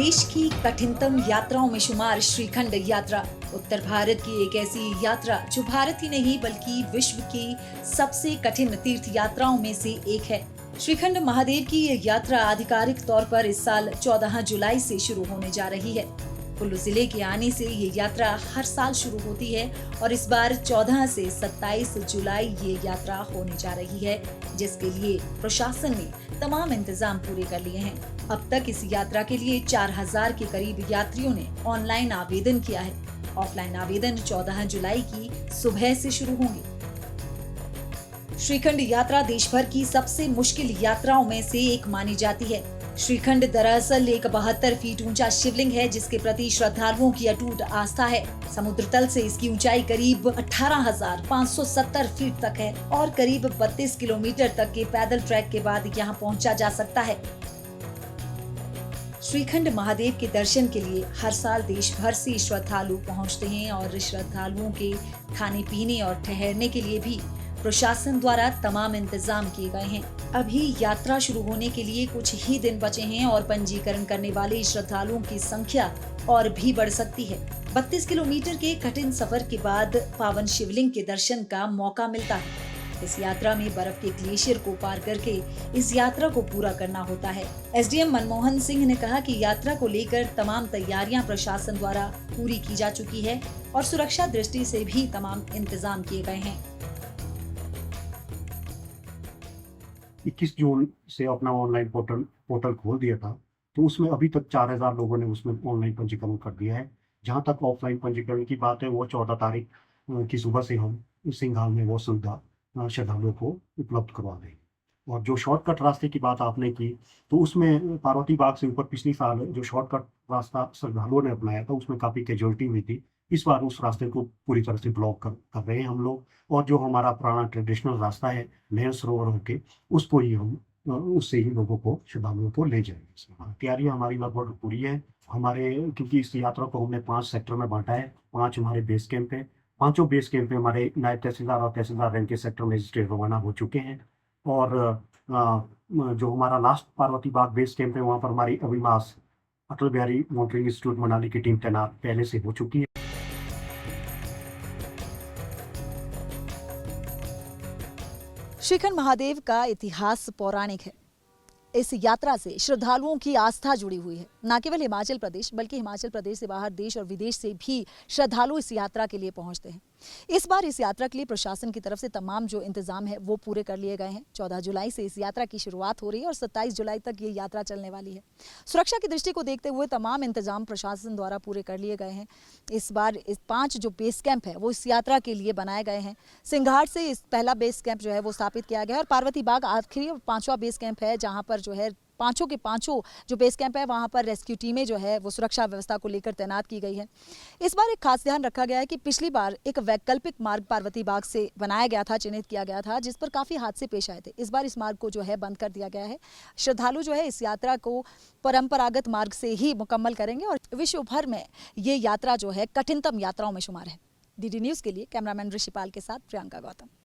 देश की कठिनतम यात्राओं में शुमार श्रीखंड यात्रा उत्तर भारत की एक ऐसी यात्रा जो भारत ही नहीं बल्कि विश्व की सबसे कठिन तीर्थ यात्राओं में से एक है। श्रीखंड महादेव की ये यात्रा आधिकारिक तौर पर इस साल 14 जुलाई से शुरू होने जा रही है। कुल्लू जिले के आने से ये यात्रा हर साल शुरू होती है और इस बार 14 से 27 जुलाई ये यात्रा होने जा रही है, जिसके लिए प्रशासन ने तमाम इंतजाम पूरे कर लिए हैं। अब तक इस यात्रा के लिए 4000 के करीब यात्रियों ने ऑनलाइन आवेदन किया है। ऑफलाइन आवेदन 14 जुलाई की सुबह से शुरू होंगे। श्रीखंड यात्रा देश भर की सबसे मुश्किल यात्राओं में से एक मानी जाती है। श्रीखंड दरअसल एक 72 फीट ऊंचा शिवलिंग है, जिसके प्रति श्रद्धालुओं की अटूट आस्था है। समुद्र तल से इसकी ऊंचाई करीब 18,570 फीट तक है और करीब 32 किलोमीटर तक के पैदल ट्रैक के बाद यहां पहुंचा जा सकता है। श्रीखंड महादेव के दर्शन के लिए हर साल देश भर से श्रद्धालु पहुंचते हैं और श्रद्धालुओं के खाने पीने और ठहरने के लिए भी प्रशासन द्वारा तमाम इंतजाम किए गए हैं। अभी यात्रा शुरू होने के लिए कुछ ही दिन बचे हैं और पंजीकरण करने वाले श्रद्धालुओं की संख्या और भी बढ़ सकती है। 32 किलोमीटर के कठिन सफर के बाद पावन शिवलिंग के दर्शन का मौका मिलता है। इस यात्रा में बर्फ के ग्लेशियर को पार करके इस यात्रा को पूरा करना होता है। एसडीएम मनमोहन सिंह ने कहा कि यात्रा को लेकर तमाम तैयारियां प्रशासन द्वारा पूरी की जा चुकी है और सुरक्षा दृष्टि से भी तमाम इंतजाम किए गए हैं। 21 जून से अपना ऑनलाइन पोर्टल खोल दिया था, तो उसमें अभी तक 4000 लोगों ने उसमें ऑनलाइन पंजीकरण कर दिया है। जहां तक ऑफलाइन पंजीकरण की बात है, वो 14 तारीख की सुबह से हम सिंघाल में वो सुविधा श्रद्धालुओं को उपलब्ध करवा देंगे। और जो शॉर्टकट रास्ते की बात आपने की, तो उसमें पार्वती बाग से ऊपर पिछली साल जो शॉर्टकट रास्ता श्रद्धालुओं ने अपनाया था, उसमें काफ़ी कैजुअलिटी हुई थी। इस बार उस रास्ते को पूरी तरह से ब्लॉक कर रहे हैं हम लोग, और जो हमारा पुराना ट्रेडिशनल रास्ता है नहर सरोवर होके, उसको ही हम उससे ही लोगों को श्रद्धालुओं को ले जाएंगे। तैयारी हमारी लगभग पूरी है। हमारे क्योंकि इस यात्रा को हमने 5 सेक्टर में बांटा है, 5 हमारे बेस कैंप है। 5 बेस कैंप में हमारे नायब तहसीलदार और तहसीलदार रैंक के सेक्टर मजिस्ट्रेट रवाना हो चुके हैं। और जो हमारा लास्ट पार्वती बाग बेस कैंप है, वहाँ पर हमारी अभिमास अटल बिहारी मॉनिटरिंग इंस्टीट्यूट मनाली की टीम तैनात पहले से हो चुकी है। श्रीखंड महादेव का इतिहास पौराणिक है। इस यात्रा से श्रद्धालुओं की आस्था जुड़ी हुई है। न केवल हिमाचल प्रदेश बल्कि हिमाचल प्रदेश से बाहर देश और विदेश से भी श्रद्धालु इस यात्रा के लिए पहुंचते हैं। इस बार इस यात्रा के लिए प्रशासन की तरफ से तमाम जो इंतजाम है वो पूरे कर लिए गए हैं। 14 जुलाई से इस यात्रा की शुरुआत हो रही है और 27 जुलाई तक ये यात्रा चलने वाली है। सुरक्षा की दृष्टि को देखते हुए तमाम इंतजाम प्रशासन द्वारा पूरे कर लिए गए हैं। इस बार इस 5 जो बेस कैंप है वो इस यात्रा के लिए बनाए गए हैं। सिंघाट से इस पहला बेस कैंप जो है वो स्थापित किया गया है और पार्वती बाग आखिरी 5वां बेस कैंप है, जहाँ पर जो है पांचों के पांचों जो बेस कैंप है वहां पर रेस्क्यू टीमें जो है वो सुरक्षा व्यवस्था को लेकर तैनात की गई है। इस बार एक खास ध्यान रखा गया है कि पिछली बार एक वैकल्पिक मार्ग पार्वती बाग से बनाया गया था, चिन्हित किया गया था, जिस पर काफी हादसे पेश आए थे। इस बार इस मार्ग को जो है बंद कर दिया गया है। श्रद्धालु जो है इस यात्रा को परंपरागत मार्ग से ही मुकम्मल करेंगे और विश्व भर में ये यात्रा जो है कठिनतम यात्राओं में शुमार है। डीडी न्यूज के लिए कैमरामैन ऋषिपाल के साथ प्रियंका गौतम।